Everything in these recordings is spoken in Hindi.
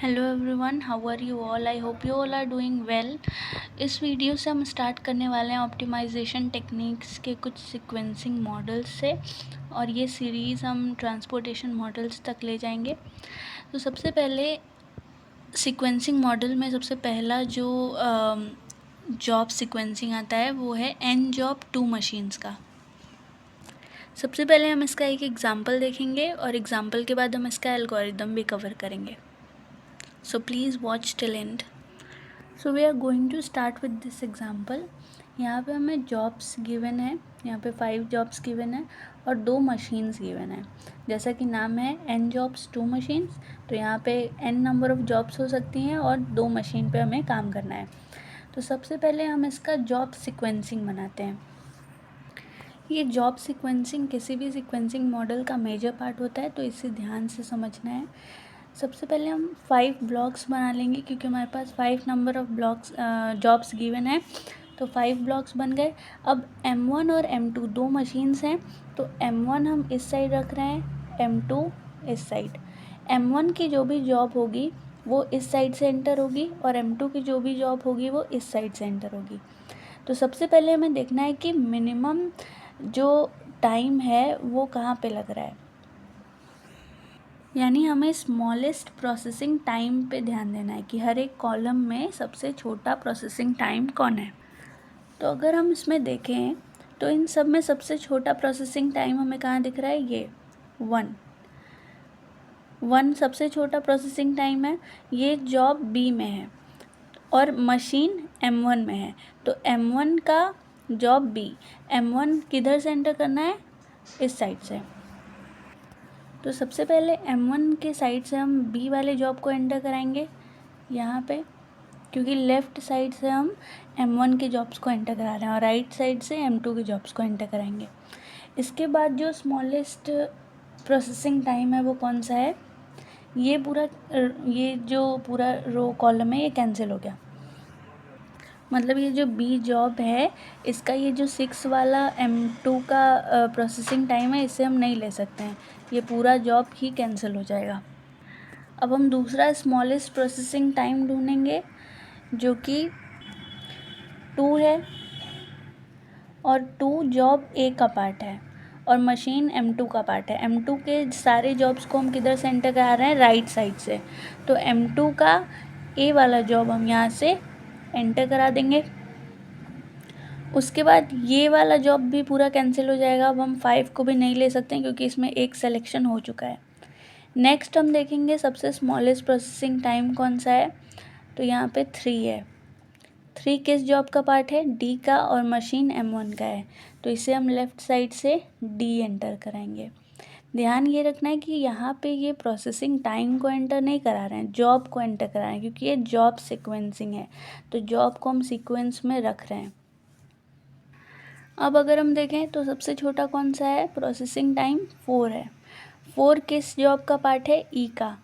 Hello everyone, how are you all? I hope you all are doing well. इस वीडियो से हम स्टार्ट करने वाले हैं ऑप्टिमाइजेशन टेक्निक्स के कुछ सीक्वेंसिंग मॉडल्स से, और ये सीरीज़ हम ट्रांसपोर्टेशन मॉडल्स तक ले जाएंगे। तो सबसे पहले सीक्वेंसिंग मॉडल में सबसे पहला जो जॉब सीक्वेंसिंग आता है वो है एन जॉब टू मशीन्स का। सबसे पहले हम इसका एक एग्जांपल देखेंगे और एग्जांपल के बाद हम इसका एल्गोरिदम भी कवर करेंगे। So please watch till end. So we are going to start with this example. यहाँ पे हमें जॉब्स गिवन है, यहाँ पे 5 जॉब्स गिवन है और 2 मशीन्स गिवन है। जैसा कि नाम है n जॉब्स 2 मशीन्स, तो यहाँ पे n नंबर ऑफ जॉब्स हो सकती हैं और 2 मशीन पे हमें काम करना है। तो सबसे पहले हम इसका जॉब सीक्वेंसिंग बनाते हैं। ये जॉब सीक्वेंसिंग किसी भी सीक्वेंसिंग मॉडल का मेजर पार्ट होता है, तो इसे ध्यान से समझना है। सबसे पहले हम 5 ब्लॉक्स बना लेंगे क्योंकि हमारे पास 5 number of blocks jobs given है, तो 5 ब्लॉक्स बन गए। अब M1 और M2 दो मशीन्स हैं, तो M1 हम इस साइड रख रहे हैं, M2 इस साइड। M1 की जो भी जॉब होगी वो इस साइड से एंटर होगी और M2 की जो भी जॉब होगी वो इस साइड से एंटर होगी। तो सबसे पहले हमें देखना है कि मिनिमम जो टाइम है वो कहाँ पे लग रहा है, यानी हमें स्मॉलेस्ट प्रोसेसिंग टाइम पे ध्यान देना है कि हर एक कॉलम में सबसे छोटा प्रोसेसिंग टाइम कौन है। तो अगर हम इसमें देखें तो इन सब में सबसे छोटा प्रोसेसिंग टाइम हमें कहाँ दिख रहा है, ये 1 सबसे छोटा प्रोसेसिंग टाइम है। ये जॉब बी में है और मशीन M1 में है, तो M1 का जॉब बी, M1 किधर से एंटर करना है, इस साइड से। तो सबसे पहले M1 के साइड से हम B वाले जॉब को एंटर कराएंगे यहाँ पे, क्योंकि लेफ़्ट साइड से हम M1 के जॉब्स को एंटर करा रहे हैं और राइट साइड से M2 के जॉब्स को एंटर कराएंगे। इसके बाद जो स्मॉलेस्ट प्रोसेसिंग टाइम है वो कौन सा है, ये जो पूरा रो कॉलम है ये कैंसिल हो गया। मतलब ये जो बी जॉब है इसका ये जो 6 वाला M2 का प्रोसेसिंग टाइम है इसे हम नहीं ले सकते हैं, ये पूरा जॉब ही कैंसिल हो जाएगा। अब हम दूसरा स्मॉलेस्ट प्रोसेसिंग टाइम ढूंढेंगे जो कि 2 है, और 2 जॉब ए का पार्ट है और मशीन M2 का पार्ट है। M2 के सारे जॉब्स को हम किधर से एंटर करा रहे हैं, राइट साइड से, तो M2 का ए वाला जॉब हम यहाँ से एंटर करा देंगे। उसके बाद ये वाला जॉब भी पूरा कैंसिल हो जाएगा। अब हम 5 को भी नहीं ले सकते हैं क्योंकि इसमें एक सिलेक्शन हो चुका है। नेक्स्ट हम देखेंगे सबसे स्मॉलेस्ट प्रोसेसिंग टाइम कौन सा है, तो यहाँ पे 3 है। 3 किस जॉब का पार्ट है, डी का, और मशीन M1 का है, तो इसे हम लेफ़्ट साइड से डी एंटर कराएंगे। ध्यान ये रखना है कि यहाँ पे ये प्रोसेसिंग टाइम को एंटर नहीं करा रहे हैं, जॉब को एंटर करा रहे हैं, क्योंकि ये जॉब सीक्वेंसिंग है, तो जॉब को हम सीक्वेंस में रख रहे हैं। अब अगर हम देखें तो सबसे छोटा कौन सा है, प्रोसेसिंग टाइम 4 है। 4 किस जॉब का पार्ट है, ई का,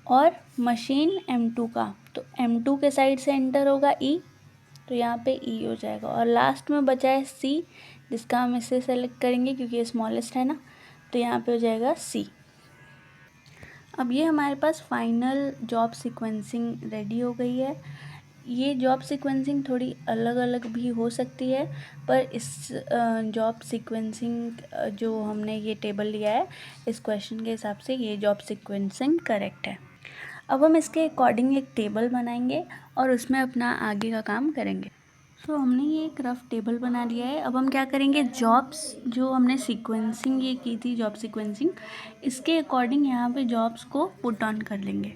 और मशीन M2 का, तो M2 के साइड से एंटर होगा ई, तो यहाँ पे ई हो जाएगा। और लास्ट में बचा है सी, जिसका हम इसे सेलेक्ट करेंगे क्योंकि ये स्मॉलेस्ट है ना, तो यहाँ पे हो जाएगा सी। अब ये हमारे पास फाइनल जॉब सीक्वेंसिंग रेडी हो गई है। ये जॉब सीक्वेंसिंग थोड़ी अलग अलग भी हो सकती है, पर इस जॉब सीक्वेंसिंग जो हमने ये टेबल लिया है इस क्वेश्चन के हिसाब से ये जॉब सीक्वेंसिंग करेक्ट है। अब हम इसके अकॉर्डिंग एक टेबल बनाएंगे और उसमें अपना आगे का काम करेंगे। सो हमने ये एक रफ टेबल बना लिया है। अब हम क्या करेंगे, जॉब्स जो हमने सीक्वेंसिंग ये की थी जॉब सीक्वेंसिंग, इसके अकॉर्डिंग यहाँ पे जॉब्स को पुट ऑन कर लेंगे।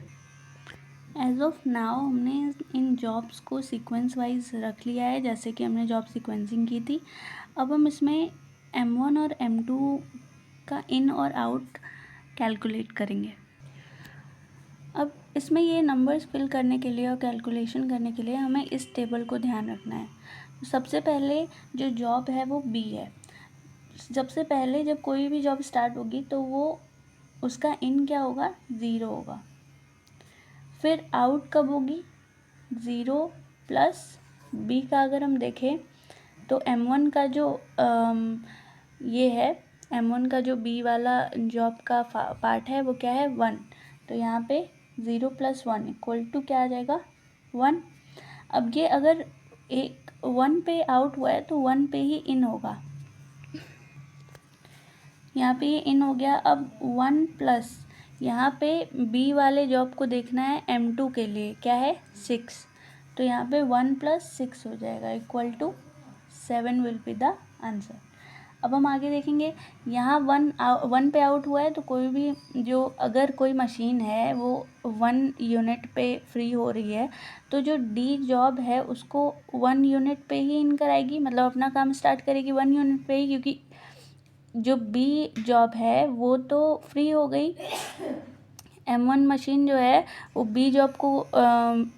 एज ऑफ नाउ हमने इन जॉब्स को सीक्वेंस वाइज रख लिया है जैसे कि हमने जॉब सीक्वेंसिंग की थी। अब हम इसमें M1 और M2 का इन और आउट कैलकुलेट करेंगे। अब इसमें ये नंबर्स फिल करने के लिए और कैलकुलेशन करने के लिए हमें इस टेबल को ध्यान रखना है। तो सबसे पहले जो जॉब है वो बी है। सबसे पहले जब कोई भी जॉब स्टार्ट होगी तो वो उसका इन क्या होगा, 0 होगा। फिर आउट कब होगी, 0 प्लस बी का अगर हम देखें तो M1 का जो ये है, M1 का जो बी वाला जॉब का पार्ट है वो क्या है, 1, तो यहाँ पे 0 + 1 = क्या आ जाएगा 1। अब ये अगर एक 1 पे आउट हुआ है तो 1 पे ही इन होगा, यहाँ पे ये इन हो गया। अब 1 प्लस यहाँ पे बी वाले जॉब को देखना है M2 के लिए, क्या है 6, तो यहाँ पे 1 + 6 हो जाएगा = 7 विल बी द आंसर। अब हम आगे देखेंगे, यहाँ 1 पे आउट हुआ है तो कोई भी जो अगर कोई मशीन है वो 1 यूनिट पे फ्री हो रही है तो जो डी जॉब है उसको 1 यूनिट पे ही इन कराएगी, मतलब अपना काम स्टार्ट करेगी 1 यूनिट पे ही, क्योंकि जो बी जॉब है वो तो फ्री हो गई। M1 मशीन जो है वो बी जॉब को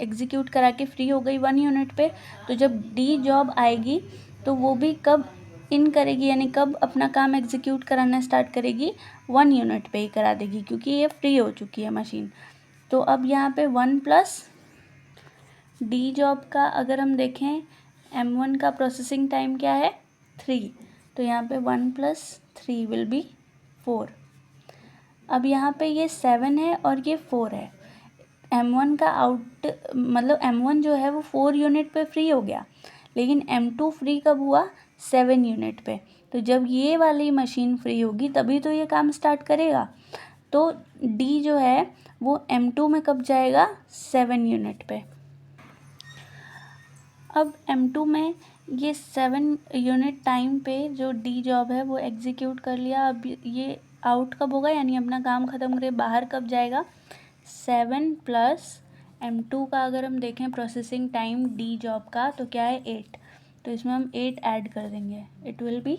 एग्जीक्यूट करा के फ्री हो गई 1 यूनिट पे, तो जब डी जॉब आएगी तो वो भी कब इन करेगी, यानी कब अपना काम एग्जीक्यूट कराना स्टार्ट करेगी 1 यूनिट पे ही करा देगी, क्योंकि ये फ्री हो चुकी है मशीन। तो अब यहाँ पे 1 प्लस डी जॉब का अगर हम देखें, M1 का प्रोसेसिंग टाइम क्या है 3, तो यहाँ पे 1 + 3 विल बी 4। अब यहाँ पे ये 7 है और ये 4 है। M1 का मतलब M1 जो है वो 4 यूनिट पे फ्री हो गया, लेकिन M2 फ्री कब हुआ 7 यूनिट पे। तो जब ये वाली मशीन फ्री होगी तभी तो ये काम स्टार्ट करेगा। तो D जो है वो M2 में कब जाएगा 7 यूनिट पे। अब M2 में ये 7 यूनिट टाइम पे जो डी जॉब है वो एग्जीक्यूट कर लिया। अब ये आउट कब होगा, यानी अपना काम ख़त्म करे बाहर कब जाएगा 7 + M2 का अगर हम देखें प्रोसेसिंग टाइम डी जॉब का तो क्या है 8, तो इसमें हम 8 ऐड कर देंगे, इट विल बी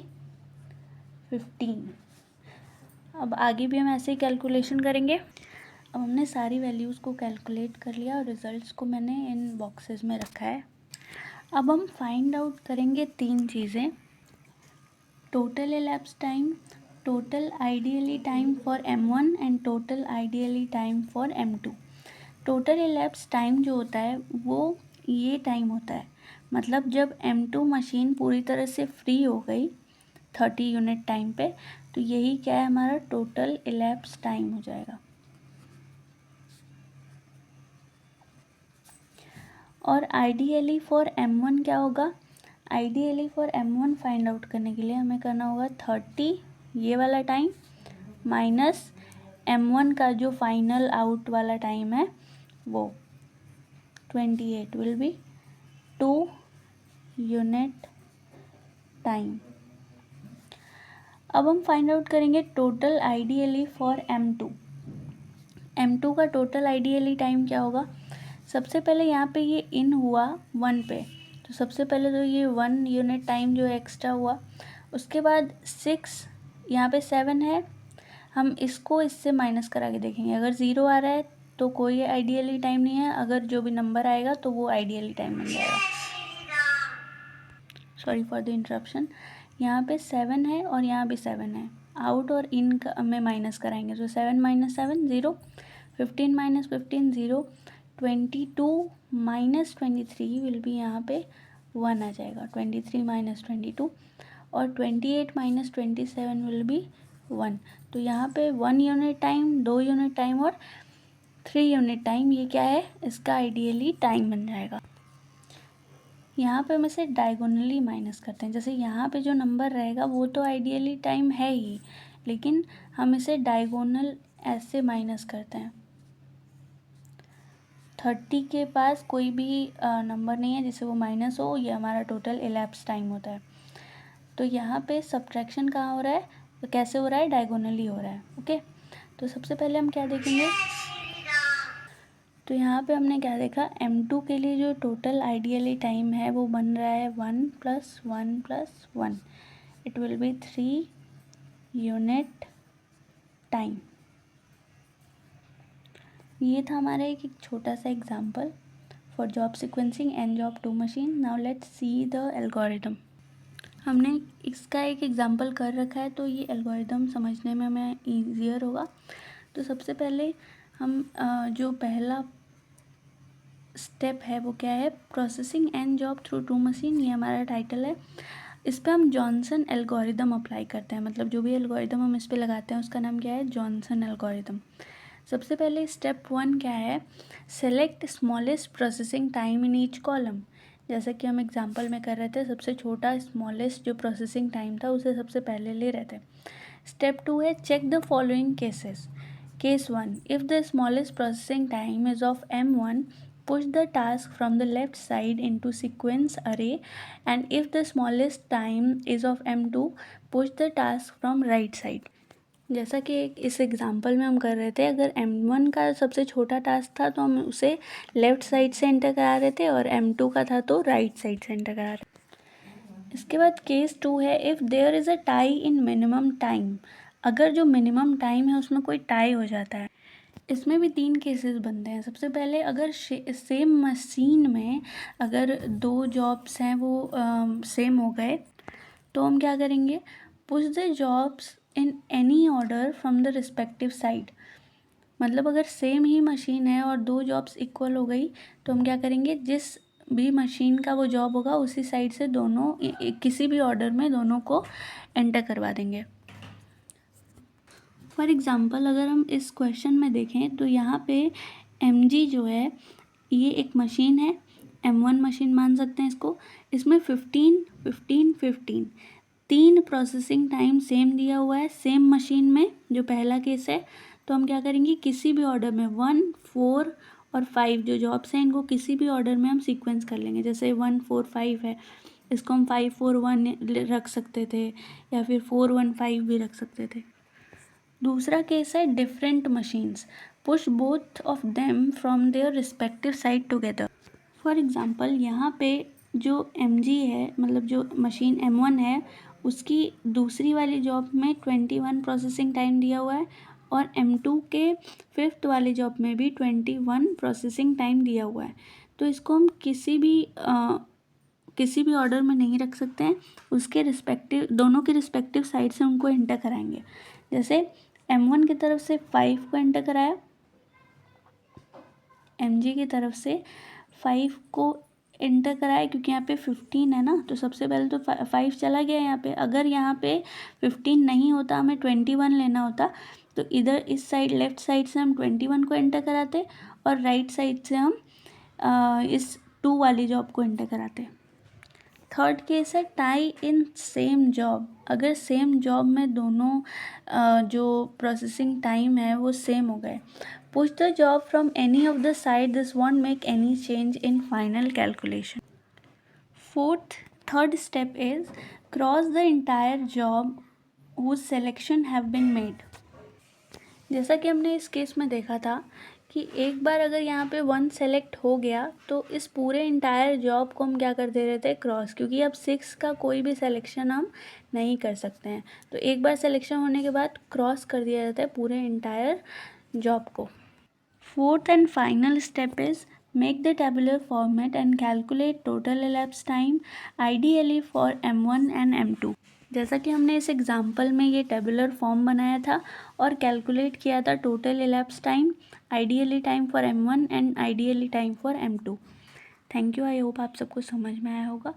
15। अब आगे भी हम ऐसे ही कैलकुलेशन करेंगे। अब हमने सारी वैल्यूज़ को कैलकुलेट कर लिया और रिज़ल्ट्स को मैंने इन बॉक्सेस में रखा है। अब हम फाइंड आउट करेंगे 3 चीज़ें, total elapsed time, total ideally time for M1 and total ideally time for M2। Total elapsed time जो होता है वो ये टाइम होता है, मतलब जब M2 मशीन पूरी तरह से फ्री हो गई 30 यूनिट टाइम पे, तो यही क्या है हमारा टोटल elapsed टाइम हो जाएगा। और आइडियली फॉर M1 क्या होगा, ideally for M1 find out करने के लिए हमें करना होगा 30 ये वाला टाइम माइनस M1 का जो फाइनल आउट वाला टाइम है वो 28 विल बी 2 यूनिट टाइम। अब हम फाइंड आउट करेंगे total ideally for M2। M2 का टोटल आइडियली टाइम क्या होगा, सबसे पहले यहाँ पे ये इन हुआ 1 पे, तो सबसे पहले तो ये 1 यूनिट टाइम जो एक्स्ट्रा हुआ। उसके बाद 6 यहाँ पे 7 है, हम इसको इससे माइनस करा के देखेंगे, अगर 0 आ रहा है तो कोई आइडियली टाइम नहीं है, अगर जो भी नंबर आएगा तो वो आइडियली टाइम बन जाएगा। Sorry for the interruption. यहाँ पे 7 है और यहाँ भी 7 है, आउट और इन में माइनस कराएंगे, तो 7 - 7 0, 15 - 15 0, 22 - 23 विल बी यहाँ पे 1 आ जाएगा, 23 - 22, और 28 - 27 विल बी 1। तो यहाँ पे 1 यूनिट टाइम, 2 यूनिट टाइम और 3 यूनिट टाइम, ये क्या है इसका आइडियली टाइम बन जाएगा। यहाँ पे हम इसे डायगोनली माइनस करते हैं, जैसे यहाँ पे जो नंबर रहेगा वो तो आइडियली टाइम है ही, लेकिन हम इसे डायगोनल ऐसे माइनस करते हैं। 30 के पास कोई भी नंबर नहीं है जिससे वो माइनस हो, ये हमारा टोटल elapsed टाइम होता है। तो यहाँ पे सब्ट्रैक्शन कहाँ हो रहा है, तो कैसे हो रहा है डायगोनली हो रहा है। ओके, तो सबसे पहले हम क्या देखेंगे, तो यहाँ पे हमने क्या देखा, M2 के लिए जो टोटल आइडियली टाइम है वो बन रहा है 1 + 1 + 1, it will be 3 unit time. ये था हमारा एक छोटा सा example for job sequencing and job 2 machine. Now let's see the algorithm. हमने इसका एक एग्जांपल कर रखा है तो ये एल्गोरिदम समझने में हमें ईजियर होगा। तो सबसे पहले हम जो पहला स्टेप है वो क्या है, processing and job through 2 machine, ये हमारा टाइटल है। इस पर हम जॉनसन एल्गोरिदम अप्लाई करते हैं, मतलब जो भी एल्गोरिदम हम इस पर लगाते हैं उसका नाम क्या है जॉनसन एल्गोरिदम। सबसे पहले स्टेप 1 क्या है, select smallest processing time in each column. जैसा कि हम एग्जांपल में कर रहे थे, सबसे छोटा स्मॉलेस्ट जो प्रोसेसिंग टाइम था उसे सबसे पहले ले रहे थे। स्टेप 2 है, check the following cases. Case 1, if the smallest processing time is of M1, push the task from the left side into sequence array, and if the smallest time is of M2, push the task from right side। जैसा कि इस एग्जांपल में हम कर रहे थे, अगर M1 का सबसे छोटा टास्क था तो हम उसे लेफ़्ट साइड से एंटर करा रहे थे, और M2 का था तो राइट साइड से एंटर करा रहे। इसके बाद केस 2 है, if there is a tie in minimum time. अगर जो मिनिमम टाइम है उसमें कोई टाई हो जाता है। इसमें भी 3 केसेस बनते हैं। सबसे पहले, अगर सेम मशीन में अगर 2 जॉब्स हैं वो सेम हो गए तो हम क्या करेंगे, push the jobs in any order from the respective side. मतलब अगर सेम ही मशीन है और 2 जॉब्स इक्वल हो गई तो हम क्या करेंगे, जिस भी मशीन का वो जॉब होगा उसी साइड से दोनों किसी भी ऑर्डर में दोनों को एंटर करवा देंगे। फॉर एग्ज़ाम्पल, अगर हम इस क्वेश्चन में देखें तो यहाँ पे mg जो है ये एक मशीन है, M1 मशीन मान सकते हैं इसको। इसमें 15, 15, 15 3 प्रोसेसिंग टाइम सेम दिया हुआ है सेम मशीन में, जो पहला केस है। तो हम क्या करेंगे, किसी भी ऑर्डर में 1, 4 और 5 जो जॉब्स हैं इनको किसी भी ऑर्डर में हम सीक्वेंस कर लेंगे। जैसे 1, 4, 5 है, इसको हम 5, 4, 1 रख सकते थे, या फिर 4, 1, 5 भी रख सकते थे। दूसरा केस है different machines, push both of them from their respective side together. For example, यहाँ पे जो mg है, मतलब जो मशीन M1 है, उसकी दूसरी वाली जॉब में 21 प्रोसेसिंग टाइम दिया हुआ है, और M2 के 5th वाले जॉब में भी 21 प्रोसेसिंग टाइम दिया हुआ है। तो इसको हम किसी भी ऑर्डर में नहीं रख सकते हैं, उसके रिस्पेक्टिव दोनों के रिस्पेक्टिव साइड से उनको एंटर कराएंगे। जैसे M1 की तरफ से 5 को एंटर कराया, mg की तरफ से 5 को एंटर कराया, क्योंकि यहाँ पे 15 है ना, तो सबसे पहले तो 5 चला गया यहाँ पे। अगर यहाँ पे 15 नहीं होता, हमें 21 लेना होता, तो इधर इस साइड लेफ़्ट साइड से हम 21 को एंटर कराते, और राइट साइड से हम इस 2 वाली जॉब को एंटर कराते। थर्ड केस है टाई इन सेम जॉब। अगर सेम जॉब में दोनों जो प्रोसेसिंग टाइम है वो सेम हो गए, push the job from any of the side, this won't make any change in final calculation. Third step is cross the entire job whose selection have been made. जैसा कि हमने इस केस में देखा था कि एक बार अगर यहाँ पे 1 सेलेक्ट हो गया तो इस पूरे इंटायर जॉब को हम क्या कर दे रहे थे, क्रॉस, क्योंकि अब 6 का कोई भी सिलेक्शन हम नहीं कर सकते हैं। तो एक बार सिलेक्शन होने के बाद क्रॉस कर दिया जाता है पूरे इंटायर जॉब को। Fourth and final step is make the tabular format and calculate total elapsed time, ideally for M1 and M2। जैसा कि हमने इस एग्जाम्पल में ये टेबुलर फॉर्म बनाया था और कैलकुलेट किया था total elapsed time, ideally time for M1 and ideally time for M2। Thank you, I hope आप सबको समझ में आया होगा।